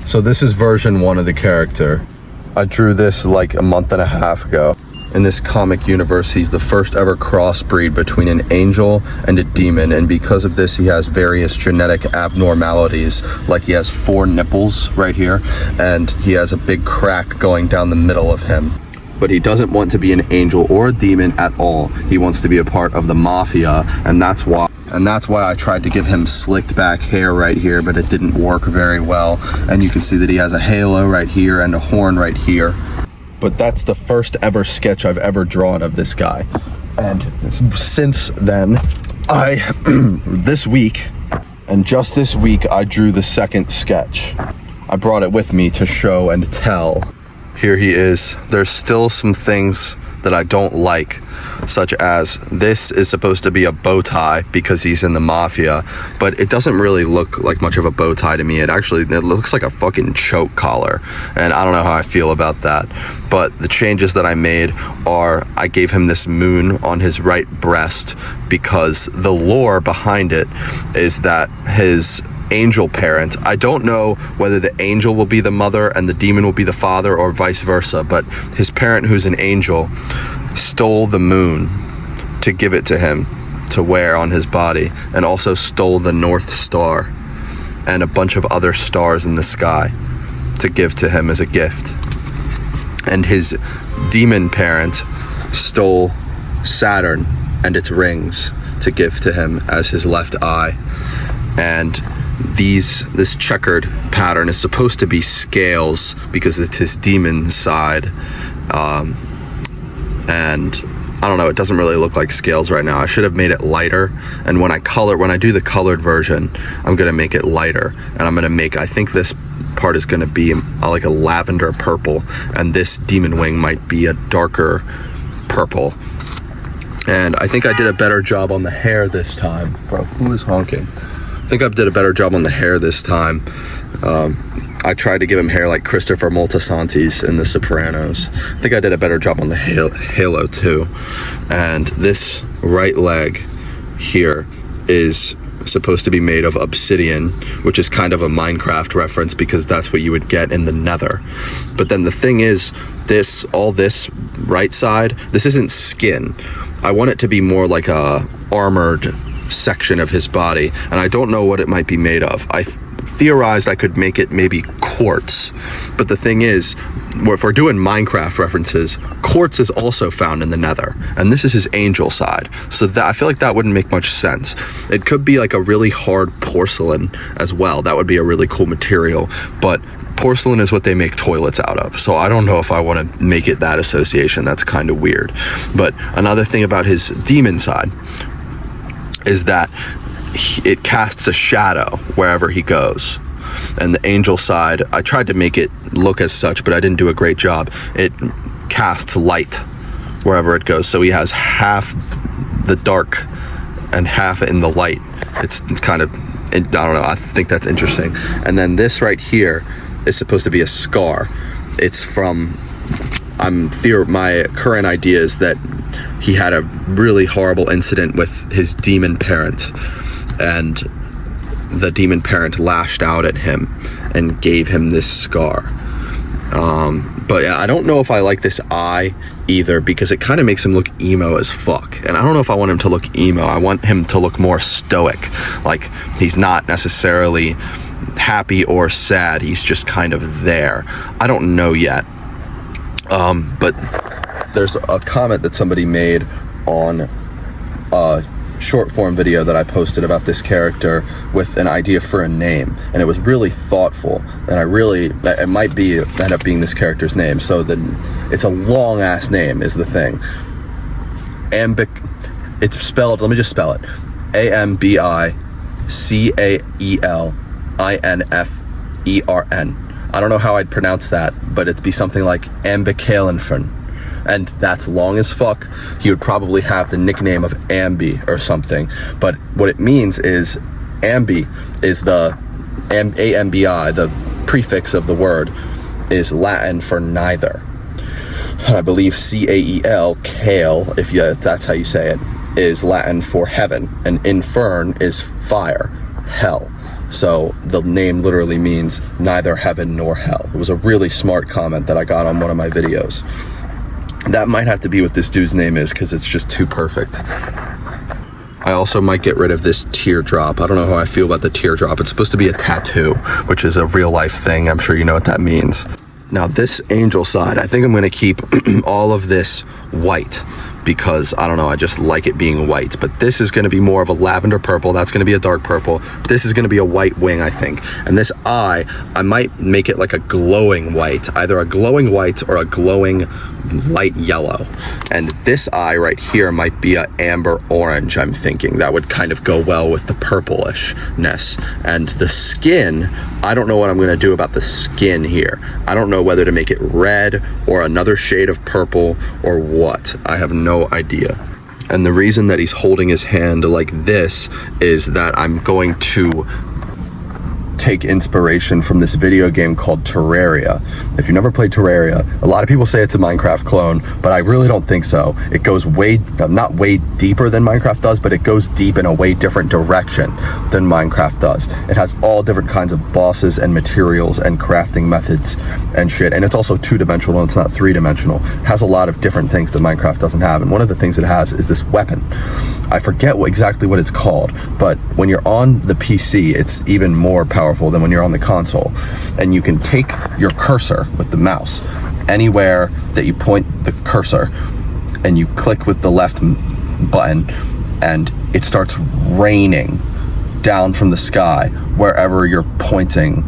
So this is version 1 of the character. I drew this like a month and a half ago. In this comic universe, he's the first ever crossbreed between an angel and a demon, and because of this he has various genetic abnormalities, like he has 4 nipples right here, and he has a big crack going down the middle of him. But he doesn't want to be an angel or a demon at all. He wants to be a part of the mafia, and that's why I tried to give him slicked back hair right here, but it didn't work very well. And you can see that he has a halo right here and a horn right here. But that's the first ever sketch I've ever drawn of this guy. And since then, this week, I drew the second sketch. I brought it with me to show and tell. Here he is. There's still some things that I don't like, such as this is supposed to be a bow tie because he's in the mafia, but it doesn't really look like much of a bow tie to me. It looks like a fucking choke collar, and I don't know how I feel about that. But the changes that I made are, I gave him this moon on his right breast because the lore behind it is that his angel parent, I don't know whether the angel will be the mother and the demon will be the father or vice versa, but his parent, who's an angel, stole the moon to give it to him to wear on his body, and also stole the North Star and a bunch of other stars in the sky to give to him as a gift. And his demon parent stole Saturn and its rings to give to him as his left eye. And this checkered pattern is supposed to be scales because it's his demon side, and I don't know, it doesn't really look like scales right now. I should have made it lighter, and when I do the colored version, I'm gonna make it lighter, and I'm gonna make, I think this part is gonna be like a lavender purple, and this demon wing might be a darker purple. And I think I did a better job on the hair this time. Bro, who is honking? I think I did a better job on the hair this time. I tried to give him hair like Christopher Moltisanti's in The Sopranos. I think I did a better job on the halo too. And this right leg here is supposed to be made of obsidian, which is kind of a Minecraft reference because that's what you would get in the Nether. But then the thing is, all this right side, this isn't skin. I want it to be more like a armored section of his body, and I don't know what it might be made of. I theorized I could make it maybe quartz, but the thing is, if we're doing Minecraft references, quartz is also found in the Nether, and this is his angel side, so that I feel like that wouldn't make much sense. It could be like a really hard porcelain as well. That would be a really cool material, but porcelain is what they make toilets out of, so I don't know if I want to make it that association. That's kind of weird. But another thing about his demon side is that it casts a shadow wherever he goes. And the angel side, I tried to make it look as such, but I didn't do a great job. It casts light wherever it goes, so he has half the dark and half in the light. It's kind of, I don't know, I think that's interesting. And then this right here is supposed to be a scar. It's from, my current idea is that he had a really horrible incident with his demon parent, and the demon parent lashed out at him and gave him this scar. But yeah, I don't know if I like this eye either, because it kind of makes him look emo as fuck, and I don't know if I want him to look emo. I want him to look more stoic, like he's not necessarily happy or sad, he's just kind of there. I don't know yet. But there's a comment that somebody made on a short form video that I posted about this character with an idea for a name, and it was really thoughtful, and it might end up being this character's name. So it's a long ass name is the thing. It's spelled, let me just spell it, AMBICAELINFERN. I don't know how I'd pronounce that, but it'd be something like Ambikalenfern. And that's long as fuck. He would probably have the nickname of Ambi or something. But what it means is, Ambi is the AMBI, the prefix of the word, is Latin for neither. I believe CAEL, kale, if that's how you say it, is Latin for heaven. And infern is fire, hell. So the name literally means neither heaven nor hell. It was a really smart comment that I got on one of my videos. That might have to be what this dude's name is, because it's just too perfect. I also might get rid of this teardrop. I don't know how I feel about the teardrop. It's supposed to be a tattoo, which is a real life thing. I'm sure you know what that means. Now this angel side, I think I'm gonna keep all of this white, because I don't know, I just like it being white. But this is gonna be more of a lavender purple. That's gonna be a dark purple. This is gonna be a white wing, I think. And this eye, I might make it like a glowing white, either a glowing white or a glowing light yellow. And this eye right here might be a amber orange, I'm thinking. That would kind of go well with the purplishness. And the skin, I don't know what I'm gonna do about the skin here. I don't know whether to make it red or another shade of purple or what. I have no idea. And the reason that he's holding his hand like this is that I'm going to take inspiration from this video game called Terraria. If you never played Terraria, a lot of people say it's a Minecraft clone, but I really don't think so. It goes not way deeper than Minecraft does, but it goes deep in a way different direction than Minecraft does. It has all different kinds of bosses and materials and crafting methods and shit. And it's also 2-dimensional, it's not 3-dimensional. It has a lot of different things that Minecraft doesn't have. And one of the things it has is this weapon. I forget exactly what it's called, but when you're on the PC, it's even more powerful than when you're on the console. And you can take your cursor with the mouse anywhere that you point the cursor, and you click with the left button, and it starts raining down from the sky wherever you're pointing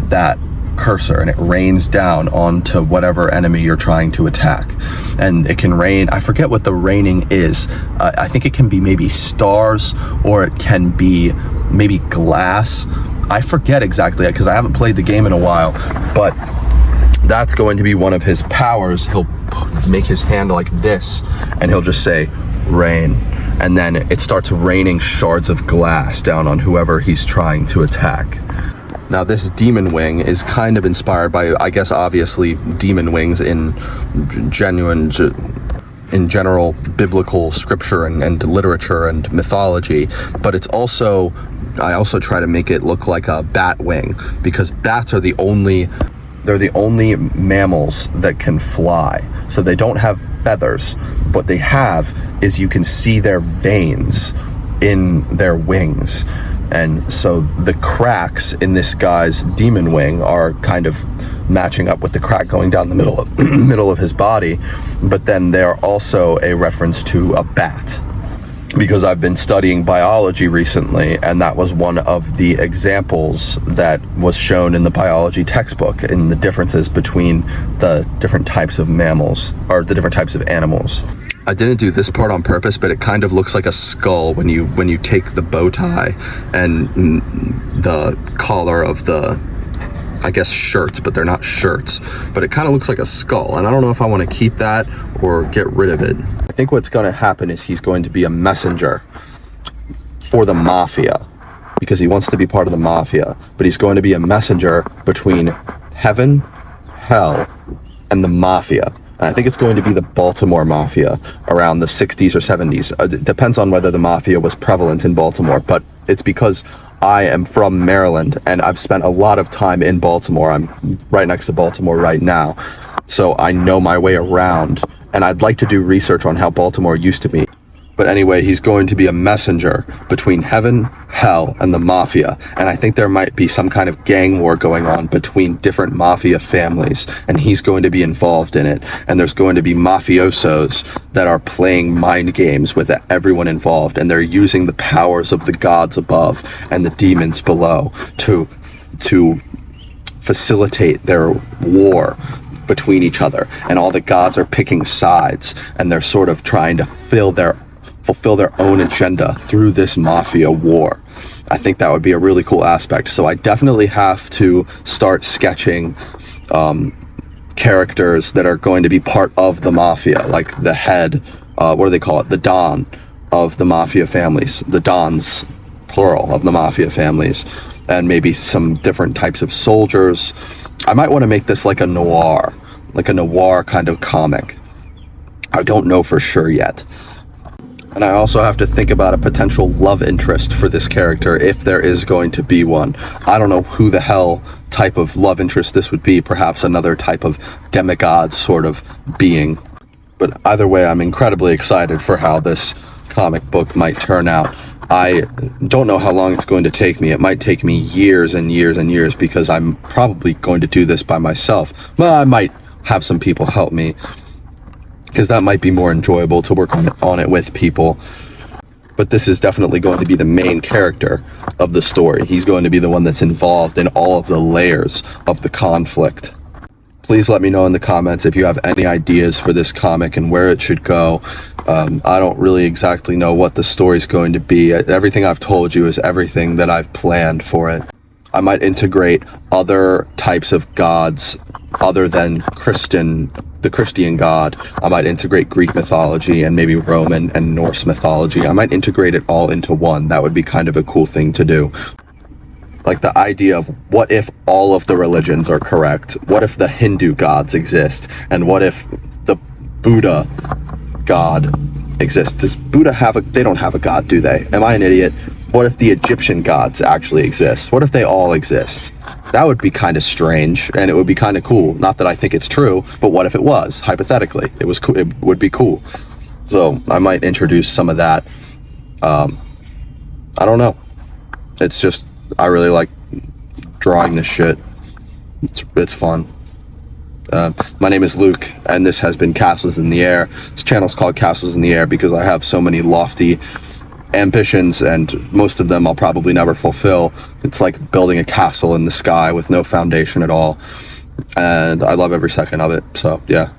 that cursor, and it rains down onto whatever enemy you're trying to attack. And it can rain, I forget what the raining is. I think it can be maybe stars, or it can be maybe glass. I forget exactly, because I haven't played the game in a while, but that's going to be one of his powers. He'll make his hand like this, and he'll just say rain, and then it starts raining shards of glass down on whoever he's trying to attack. Now this demon wing is kind of inspired by, I guess, obviously demon wings in general biblical scripture and literature and mythology, but it's also, I also try to make it look like a bat wing, because bats are they're the only mammals that can fly. So they don't have feathers. What they have is, you can see their veins in their wings. And so the cracks in this guy's demon wing are kind of matching up with the crack going down the middle of his body. But then they're also a reference to a bat, because I've been studying biology recently, and that was one of the examples that was shown in the biology textbook, in the differences between the different types of mammals, or the different types of animals. I didn't do this part on purpose, but it kind of looks like a skull when you take the bow tie and the collar of the, I guess, shirts, but they're not shirts, but it kind of looks like a skull. And I don't know if I want to keep that or get rid of it. I think what's going to happen is he's going to be a messenger for the mafia, because he wants to be part of the mafia, but he's going to be a messenger between heaven, hell, and the mafia. I think it's going to be the Baltimore Mafia around the 60s or 70s. It depends on whether the Mafia was prevalent in Baltimore, but it's because I am from Maryland and I've spent a lot of time in Baltimore. I'm right next to Baltimore right now, so I know my way around, and I'd like to do research on how Baltimore used to be. But anyway, he's going to be a messenger between heaven, hell, and the mafia. And I think there might be some kind of gang war going on between different mafia families, and he's going to be involved in it. And there's going to be mafiosos that are playing mind games with everyone involved, and they're using the powers of the gods above and the demons below to facilitate their war between each other. And all the gods are picking sides, and they're sort of trying to fulfill their own agenda through this mafia war. I think that would be a really cool aspect. So I definitely have to start sketching characters that are going to be part of the mafia, like the head, what do they call it? The Don of the mafia families, the Dons, plural, of the mafia families, and maybe some different types of soldiers. I might want to make this like a noir kind of comic. I don't know for sure yet. And I also have to think about a potential love interest for this character if there is going to be one. I don't know who the hell type of love interest this would be, perhaps another type of demigod sort of being. But either way, I'm incredibly excited for how this comic book might turn out. I don't know how long it's going to take me. It might take me years and years and years because I'm probably going to do this by myself. Well, I might have some people help me because that might be more enjoyable to work on it with people. But this is definitely going to be the main character of the story. He's going to be the one that's involved in all of the layers of the conflict. Please let me know in the comments if you have any ideas for this comic and where it should go. I don't really exactly know what the story's going to be. Everything I've told you is everything that I've planned for it. I might integrate other types of gods other than the Christian god. I might integrate Greek mythology and maybe Roman and Norse mythology. I might integrate it all into one. That would be kind of a cool thing to do. Like the idea of what if all of the religions are correct? What if the Hindu gods exist? And what if the Buddha god exists? Does Buddha they don't have a god, do they? Am I an idiot? What if the Egyptian gods actually exist? What if they all exist? That would be kind of strange, and it would be kind of cool. Not that I think it's true, but what if it was? Hypothetically, it was cool. It would be cool. So I might introduce some of that. I don't know. It's just, I really like drawing this shit. It's fun. My name is Luke, and this has been Castles in the Air. This channel's called Castles in the Air because I have so many lofty ambitions, and most of them I'll probably never fulfill. It's like building a castle in the sky with no foundation at all, and I love every second of it. So yeah.